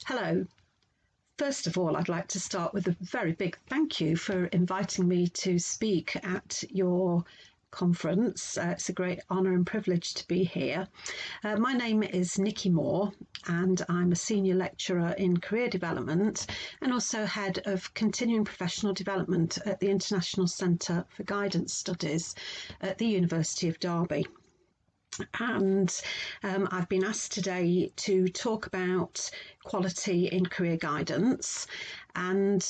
Hello. First of all, I'd like to start with a very big thank you for inviting me to speak at your conference. It's a great honour and privilege to be here. My name is Nicki Moore, and I'm a senior lecturer in career development and also head of continuing professional development at the International Centre for Guidance Studies at the University of Derby. And I've been asked today to talk about quality in career guidance. And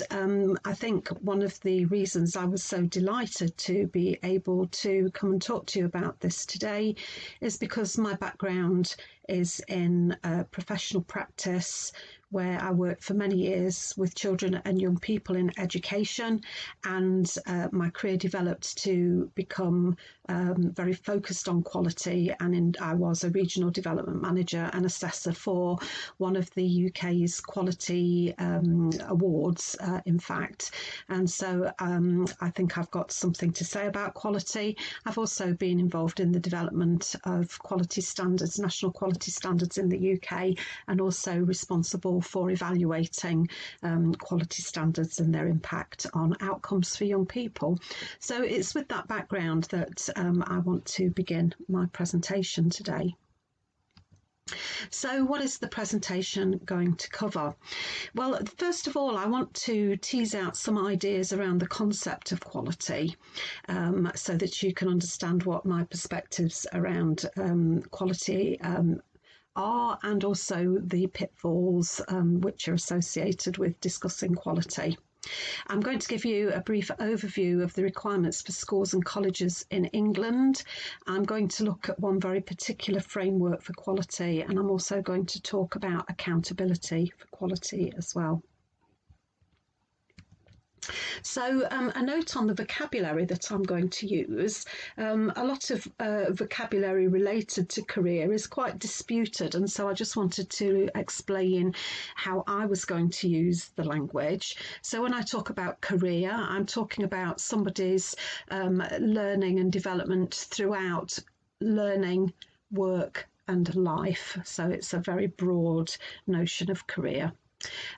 I think one of the reasons I was so delighted to be able to come and talk to you about this today is because my background is in professional practice, where I worked for many years with children and young people in education, and my career developed to become very focused on quality, and I was a regional development manager and assessor for one of the UK's quality awards, in fact. And so I think I've got something to say about quality. I've also been involved in the development of quality standards, national quality standards in the UK, and also responsible for evaluating quality standards and their impact on outcomes for young people. So it's with that background that I want to begin my presentation today. So what is the presentation going to cover? Well, first of all, I want to tease out some ideas around the concept of quality, so that you can understand what my perspectives around quality are, and also the pitfalls which are associated with discussing quality. I'm going to give you a brief overview of the requirements for schools and colleges in England. I'm going to look at one very particular framework for quality, and I'm also going to talk about accountability for quality as well. So a note on the vocabulary that I'm going to use. A lot of vocabulary related to career is quite disputed, and so I just wanted to explain how I was going to use the language. So when I talk about career, I'm talking about somebody's learning and development throughout learning, work and life. So it's a very broad notion of career.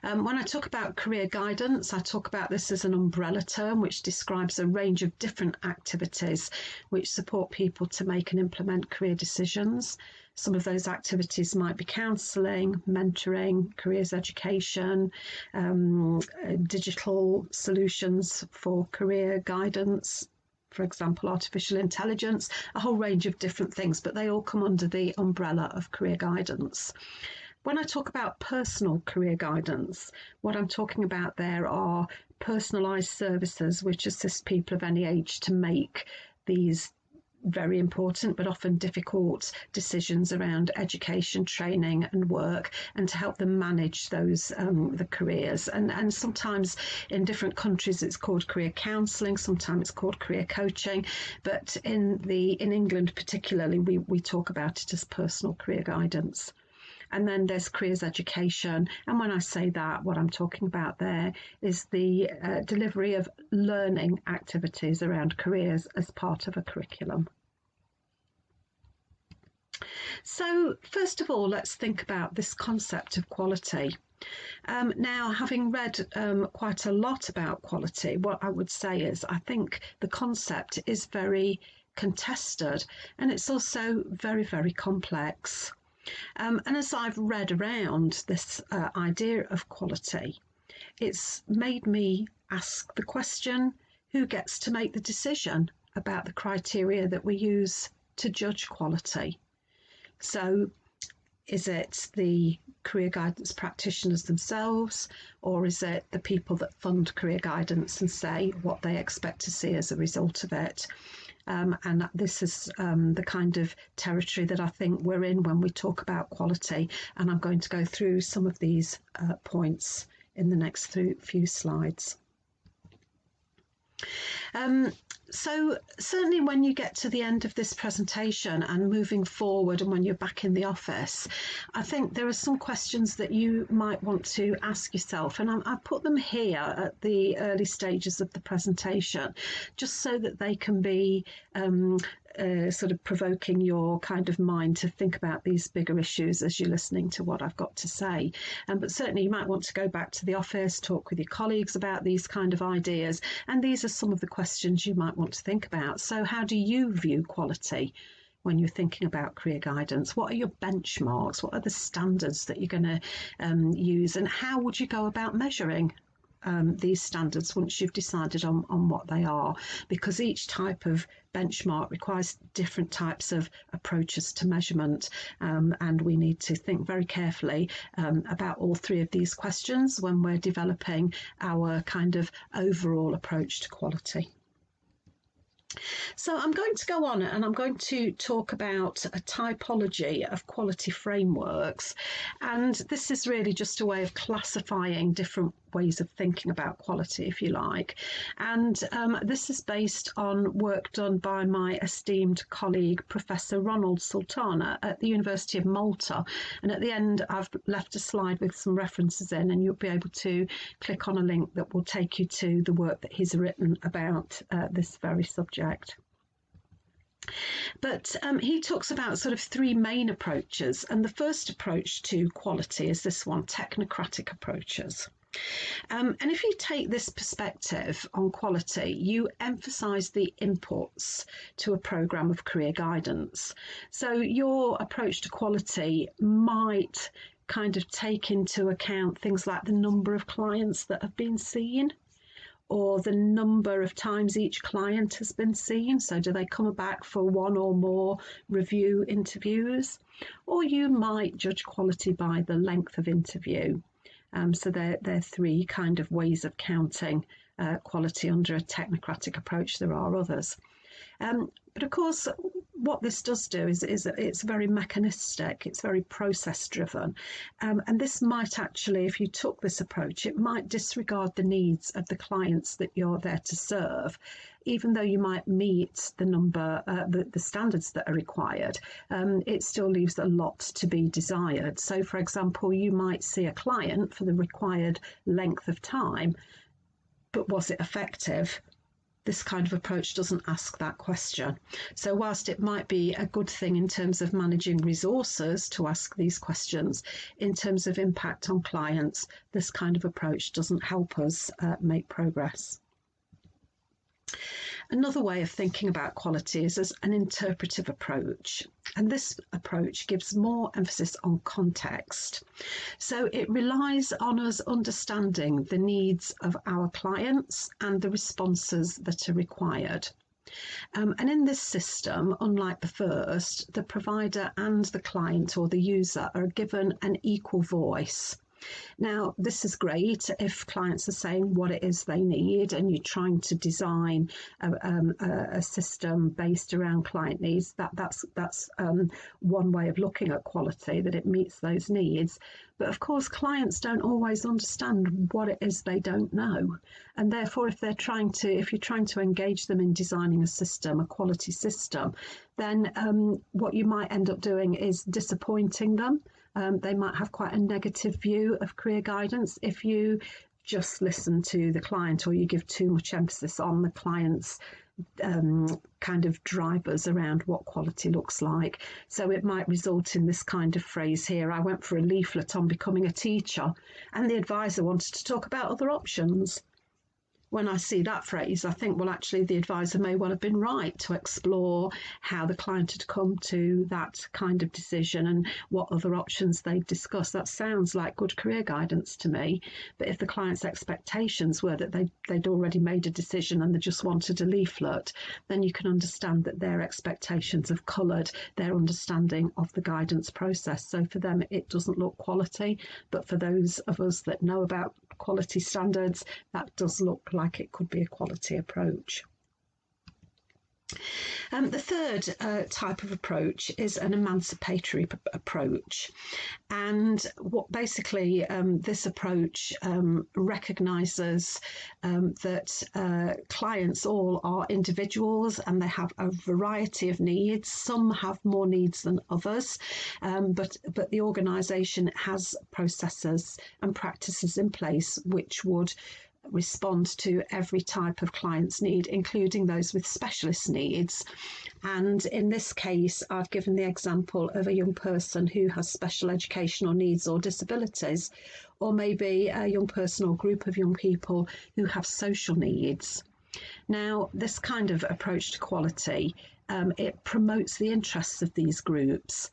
When I talk about career guidance, I talk about this as an umbrella term which describes a range of different activities which support people to make and implement career decisions. Some of those activities might be counselling, mentoring, careers education, digital solutions for career guidance, for example, artificial intelligence, a whole range of different things, but they all come under the umbrella of career guidance. When I talk about personal career guidance, what I'm talking about there are personalised services which assist people of any age to make these very important but often difficult decisions around education, training and work, and to help them manage those the careers. And sometimes in different countries it's called career counselling, sometimes it's called career coaching, but in England particularly we talk about it as personal career guidance. And then there's careers education. And when I say that, what I'm talking about there is the delivery of learning activities around careers as part of a curriculum. So first of all, let's think about this concept of quality. Now, having read quite a lot about quality, what I would say is I think the concept is very contested, and it's also very, very complex. And as I've read around this idea of quality, it's made me ask the question, who gets to make the decision about the criteria that we use to judge quality? So is it the career guidance practitioners themselves, or is it the people that fund career guidance and say what they expect to see as a result of it? And this is the kind of territory that I think we're in when we talk about quality. And I'm going to go through some of these points in the next few slides. So certainly when you get to the end of this presentation and moving forward, and when you're back in the office, I think there are some questions that you might want to ask yourself, and I put them here at the early stages of the presentation just so that they can be sort of provoking your kind of mind to think about these bigger issues as you're listening to what I've got to say. But certainly you might want to go back to the office, talk with your colleagues about these kind of ideas. And these are some of the questions you might want to think about. So how do you view quality when you're thinking about career guidance? What are your benchmarks? What are the standards that you're going to use? And how would you go about measuring these standards once you've decided on what they are? Because each type of benchmark requires different types of approaches to measurement, and we need to think very carefully about all three of these questions when we're developing our kind of overall approach to quality. So I'm going to go on and I'm going to talk about a typology of quality frameworks. And this is really just a way of classifying different ways of thinking about quality, if you like. And this is based on work done by my esteemed colleague, Professor Ronald Sultana at the University of Malta. And at the end, I've left a slide with some references in, and you'll be able to click on a link that will take you to the work that he's written about this very subject. But he talks about sort of three main approaches. And the first approach to quality is this one, technocratic approaches. And if you take this perspective on quality, you emphasise the inputs to a programme of career guidance. So your approach to quality might kind of take into account things like the number of clients that have been seen, or the number of times each client has been seen. So do they come back for one or more review interviews? Or you might judge quality by the length of interview. So there are three kind of ways of counting quality under a technocratic approach. There are others. But of course, what this does do is it's very mechanistic, it's very process driven. And this might actually, if you took this approach, it might disregard the needs of the clients that you're there to serve. Even though you might meet the number, the standards that are required, it still leaves a lot to be desired. So, for example, you might see a client for the required length of time, but was it effective? This kind of approach doesn't ask that question. So whilst it might be a good thing in terms of managing resources to ask these questions, in terms of impact on clients, this kind of approach doesn't help us make progress. Another way of thinking about quality is as an interpretive approach. And this approach gives more emphasis on context. So it relies on us understanding the needs of our clients and the responses that are required. And in this system, unlike the first, the provider and the client or the user are given an equal voice. Now, this is great if clients are saying what it is they need and you're trying to design a system based around client needs. That's one way of looking at quality, that it meets those needs. But of course, clients don't always understand what it is they don't know. And therefore, if you're trying to engage them in designing a system, a quality system, then what you might end up doing is disappointing them. They might have quite a negative view of career guidance if you just listen to the client or you give too much emphasis on the client's kind of drivers around what quality looks like. So it might result in this kind of phrase here: I went for a leaflet on becoming a teacher and the advisor wanted to talk about other options. When I see that phrase, I think, well, actually, the advisor may well have been right to explore how the client had come to that kind of decision and what other options they'd discussed. That sounds like good career guidance to me. But if the client's expectations were that they'd already made a decision and they just wanted a leaflet, then you can understand that their expectations have coloured their understanding of the guidance process. So for them, it doesn't look quality. But for those of us that know about quality standards, that does look like it could be a quality approach. The third type of approach is an emancipatory approach, and what basically this approach recognises that clients all are individuals and they have a variety of needs. Some have more needs than others, but the organisation has processes and practices in place which would respond to every type of client's need, including those with specialist needs. And in this case, I've given the example of a young person who has special educational needs or disabilities, or maybe a young person or group of young people who have social needs. Now, this kind of approach to quality, it promotes the interests of these groups.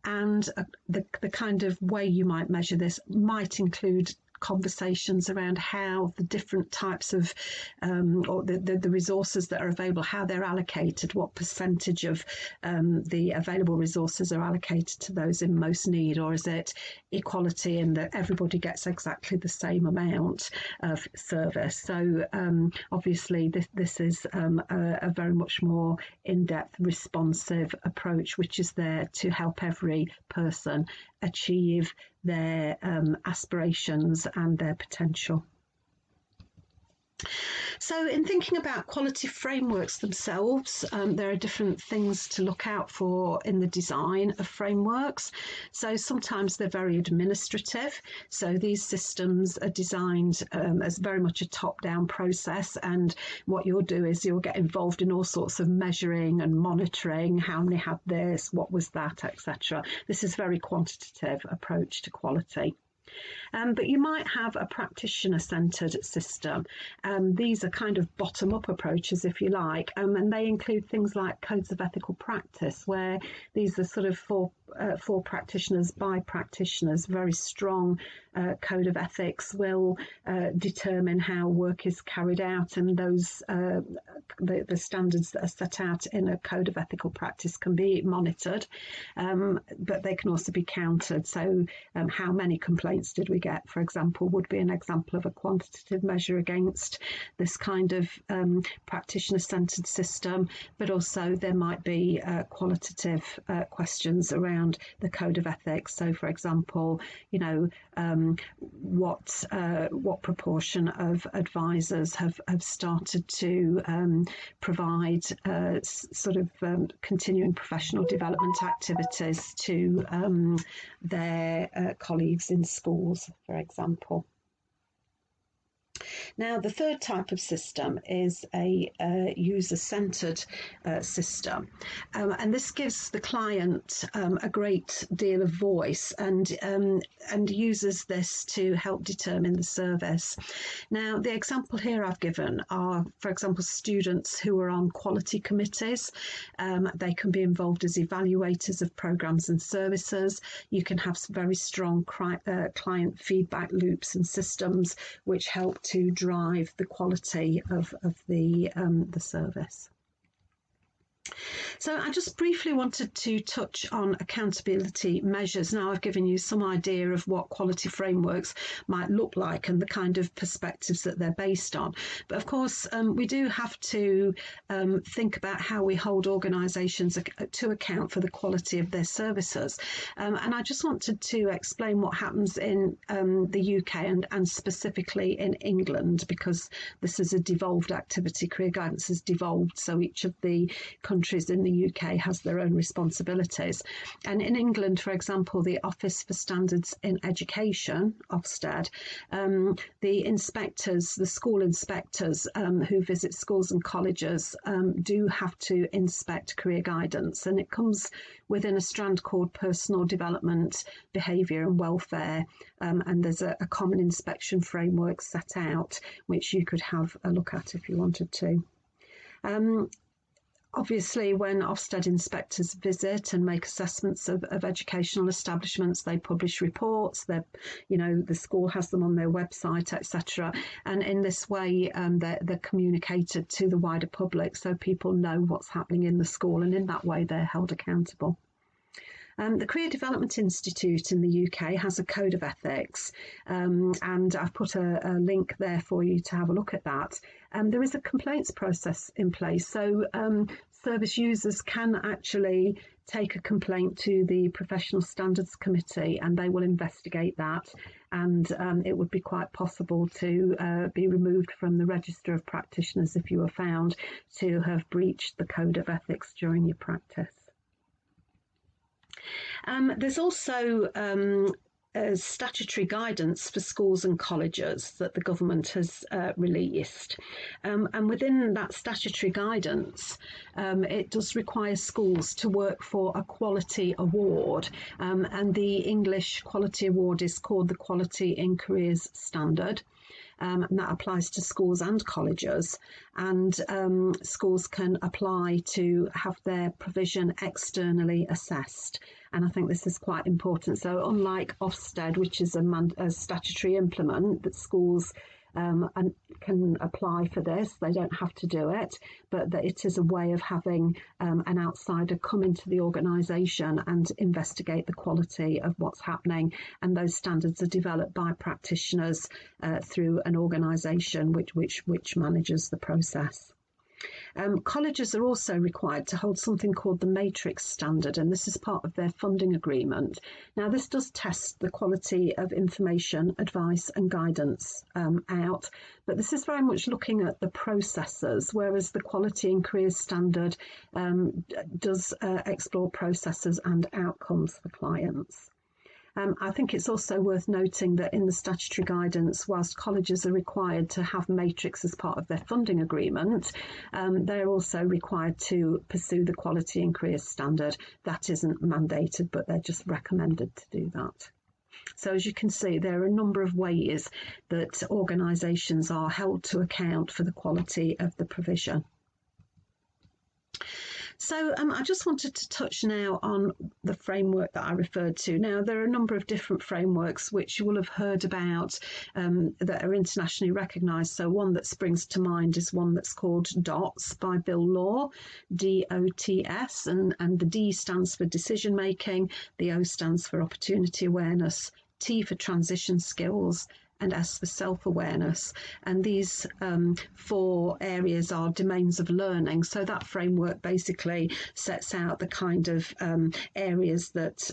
And the kind of way you might measure this might include conversations around how the different types of or the resources that are available, how they're allocated, what percentage of the available resources are allocated to those in most need, or is it equality in that everybody gets exactly the same amount of service. So obviously this is a very much more in-depth responsive approach, which is there to help every person achieve their aspirations and their potential. So in thinking about quality frameworks themselves, there are different things to look out for in the design of frameworks. So sometimes they're very administrative. So these systems are designed as very much a top-down process, and what you'll do is you'll get involved in all sorts of measuring and monitoring, how many had this, what was that, etc. This is a very quantitative approach to quality. But you might have a practitioner-centred system. These are kind of bottom-up approaches, if you like, and they include things like codes of ethical practice, where these are sort of for practitioners by practitioners. Very strong code of ethics will determine how work is carried out, and those the standards that are set out in a code of ethical practice can be monitored, but they can also be countered. So how many complaints did we get, for example, would be an example of a quantitative measure against this kind of practitioner-centred system, but also there might be qualitative questions around the code of ethics. So, for example, you know, what proportion of advisors have started to provide sort of continuing professional development activities to their colleagues in schools, for example. Now, the third type of system is a user-centred system, and this gives the client a great deal of voice and uses this to help determine the service. Now, the example here I've given are, for example, students who are on quality committees. They can be involved as evaluators of programmes and services. You can have very strong client feedback loops and systems which help to drive the quality of the service. So I just briefly wanted to touch on accountability measures. Now I've given you some idea of what quality frameworks might look like and the kind of perspectives that they're based on. But of course, we do have to think about how we hold organisations to account for the quality of their services. And I just wanted to explain what happens in the UK and specifically in England, because this is a devolved activity. Career guidance is devolved, so each of the countries in the UK has their own responsibilities. And in England, for example, the Office for Standards in Education, Ofsted, the inspectors, the school inspectors who visit schools and colleges do have to inspect career guidance, and it comes within a strand called personal development, behaviour and welfare, and there's a common inspection framework set out which you could have a look at if you wanted to. Obviously, when Ofsted inspectors visit and make assessments of educational establishments, they publish reports. The school has them on their website, etc. And in this way, they're communicated to the wider public, so people know what's happening in the school, and in that way, they're held accountable. The Career Development Institute in the UK has a code of ethics, and I've put a link there for you to have a look at that. There is a complaints process in place, so service users can actually take a complaint to the Professional Standards Committee, and they will investigate that, and it would be quite possible to be removed from the register of practitioners if you were found to have breached the code of ethics during your practice. There's also statutory guidance for schools and colleges that the government has released. And within that statutory guidance, it does require schools to work for a quality award. And the English quality award is called the Quality in Careers Standard. And that applies to schools and colleges. And schools can apply to have their provision externally assessed. And I think this is quite important. So unlike Ofsted, which is a statutory implement that schools can apply for this, they don't have to do it, but that it is a way of having an outsider come into the organisation and investigate the quality of what's happening. And those standards are developed by practitioners through an organisation which manages the process. Colleges are also required to hold something called the Matrix Standard, and this is part of their funding agreement. Now, this does test the quality of information, advice and guidance out, but this is very much looking at the processes, whereas the Quality in Careers Standard does explore processes and outcomes for clients. I think it's also worth noting that in the statutory guidance, whilst colleges are required to have Matrix as part of their funding agreement, they're also required to pursue the Quality in Careers Standard. That isn't mandated, but they're just recommended to do that. So as you can see, there are a number of ways that organisations are held to account for the quality of the provision. So I just wanted to touch now on the framework that I referred to. Now, there are a number of different frameworks which you will have heard about that are internationally recognised. So one that springs to mind is one that's called DOTS by Bill Law, DOTS, and the D stands for decision making, the O stands for opportunity awareness, T for transition skills, and S for self-awareness. And these 4 areas are domains of learning. So that framework basically sets out the kind of areas that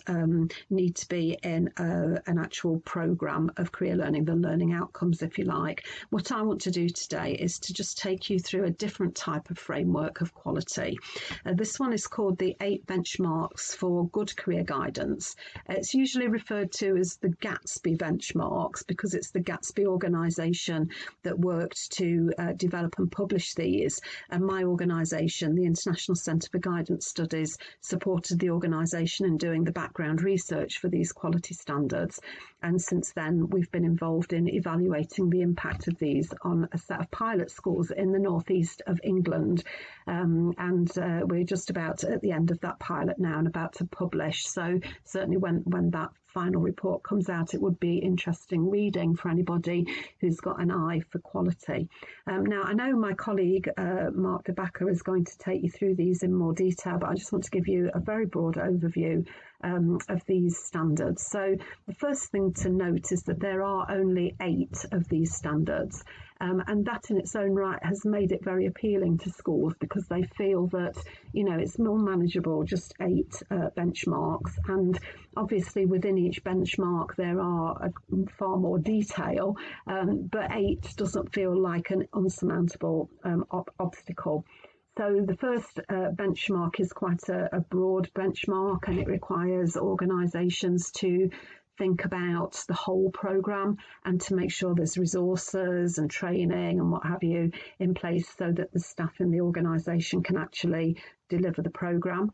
need to be in an actual programme of career learning, the learning outcomes, if you like. What I want to do today is to just take you through a different type of framework of quality. This one is called the 8 benchmarks for good career guidance. It's usually referred to as the Gatsby benchmarks because it's the Gatsby organisation that worked to develop and publish these. And my organisation, the International Centre for Guidance Studies, supported the organisation in doing the background research for these quality standards. And since then, we've been involved in evaluating the impact of these on a set of pilot schools in the northeast of England. And we're just about at the end of that pilot now and about to publish. So certainly when that final report comes out, it would be interesting reading for anybody who's got an eye for quality. Now, I know my colleague Mark de Backer is going to take you through these in more detail, but I just want to give you a very broad overview of these standards. So the first thing to note is that there are only 8 of these standards. And that in its own right has made it very appealing to schools because they feel that, it's more manageable, just 8 benchmarks. And obviously within each benchmark there are far more detail, but 8 doesn't feel like an unsurmountable obstacle. So the first benchmark is quite a broad benchmark, and it requires organisations to think about the whole programme and to make sure there's resources and training and what have you in place so that the staff in the organisation can actually deliver the programme.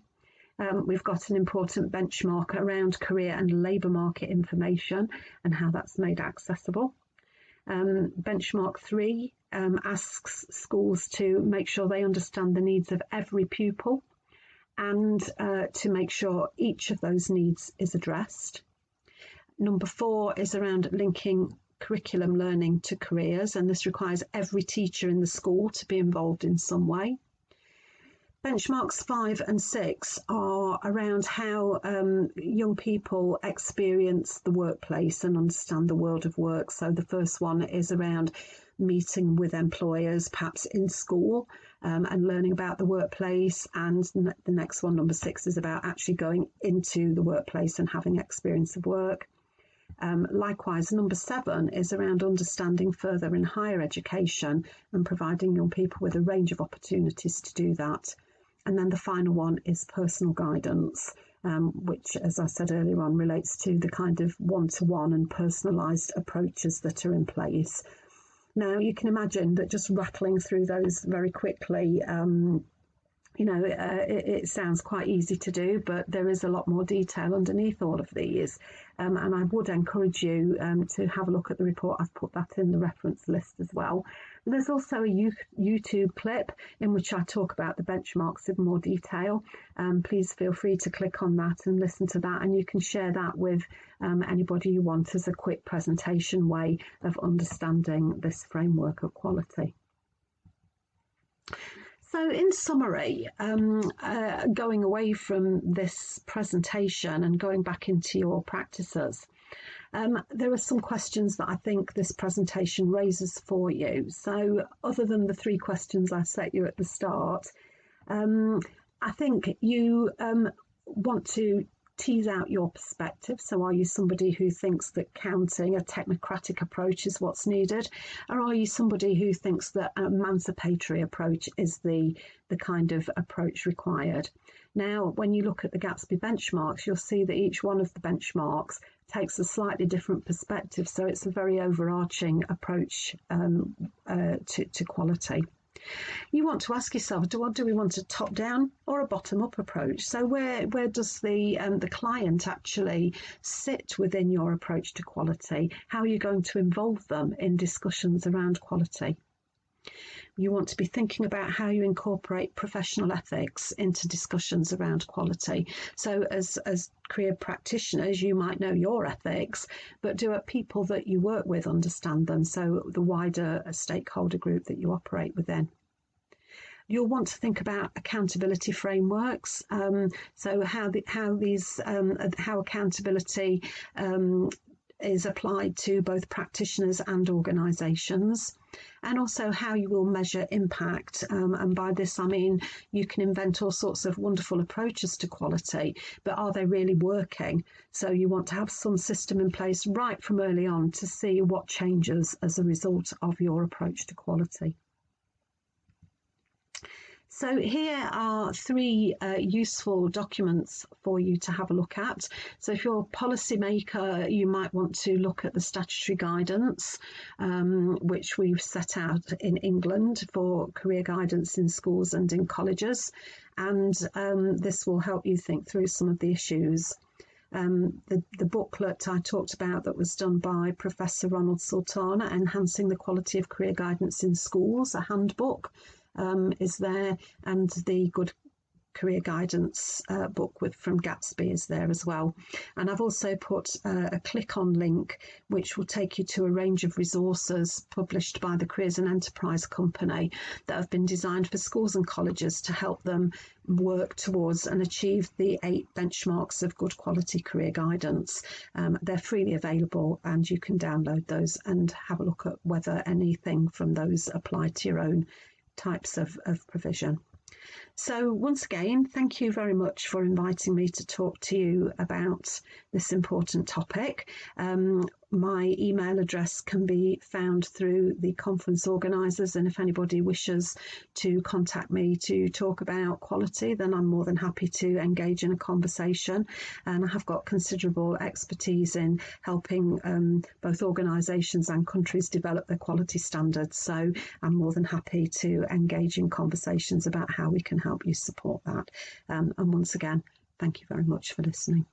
We've got an important benchmark around career and labour market information and how that's made accessible. Benchmark 3 asks schools to make sure they understand the needs of every pupil and to make sure each of those needs is addressed. Number 4 is around linking curriculum learning to careers, and this requires every teacher in the school to be involved in some way. Benchmarks 5 and 6 are around how young people experience the workplace and understand the world of work. So the first one is around meeting with employers, perhaps in school, and learning about the workplace. And the next one, number 6, is about actually going into the workplace and having experience of work. Likewise, number 7 is around understanding further in higher education and providing young people with a range of opportunities to do that. And then the final one is personal guidance, which, as I said earlier on, relates to the kind of one-to-one and personalised approaches that are in place. Now, you can imagine that just rattling through those very quickly, it sounds quite easy to do, but there is a lot more detail underneath all of these. And I would encourage you to have a look at the report. I've put that in the reference list as well. There's also a YouTube clip in which I talk about the benchmarks in more detail. Please feel free to click on that and listen to that, and you can share that with anybody you want as a quick presentation way of understanding this framework of quality. So in summary, going away from this presentation and going back into your practices, there are some questions that I think this presentation raises for you. So other than the 3 questions I set you at the start, I think you want to tease out your perspective. So are you somebody who thinks that counting, a technocratic approach, is what's needed? Or are you somebody who thinks that an emancipatory approach is the kind of approach required? Now, when you look at the Gatsby benchmarks, you'll see that each one of the benchmarks takes a slightly different perspective. So it's a very overarching approach to quality. You want to ask yourself, do we want a top-down or a bottom-up approach? So where does the client actually sit within your approach to quality? How are you going to involve them in discussions around quality? You want to be thinking about how you incorporate professional ethics into discussions around quality. So as career practitioners, you might know your ethics, but do people that you work with understand them? So the wider stakeholder group that you operate within. You'll want to think about accountability frameworks. So how accountability is applied to both practitioners and organisations, and also how you will measure impact. And by this, I mean you can invent all sorts of wonderful approaches to quality, but are they really working? So you want to have some system in place right from early on to see what changes as a result of your approach to quality. So here are 3 useful documents for you to have a look at. So if you're a policymaker, you might want to look at the statutory guidance, which we've set out in England for career guidance in schools and in colleges. And this will help you think through some of the issues. The booklet I talked about that was done by Professor Ronald Sultana, Enhancing the Quality of Career Guidance in Schools, a handbook, is there, and the Good Career Guidance book from Gatsby is there as well. And I've also put a click-on link which will take you to a range of resources published by the Careers and Enterprise Company that have been designed for schools and colleges to help them work towards and achieve the 8 benchmarks of good quality career guidance. They're freely available and you can download those and have a look at whether anything from those apply to your own types of provision. So once again, thank you very much for inviting me to talk to you about this important topic. My email address can be found through the conference organisers, and if anybody wishes to contact me to talk about quality, then I'm more than happy to engage in a conversation. And I have got considerable expertise in helping both organisations and countries develop their quality standards. So I'm more than happy to engage in conversations about how we can help you support that. And once again, thank you very much for listening.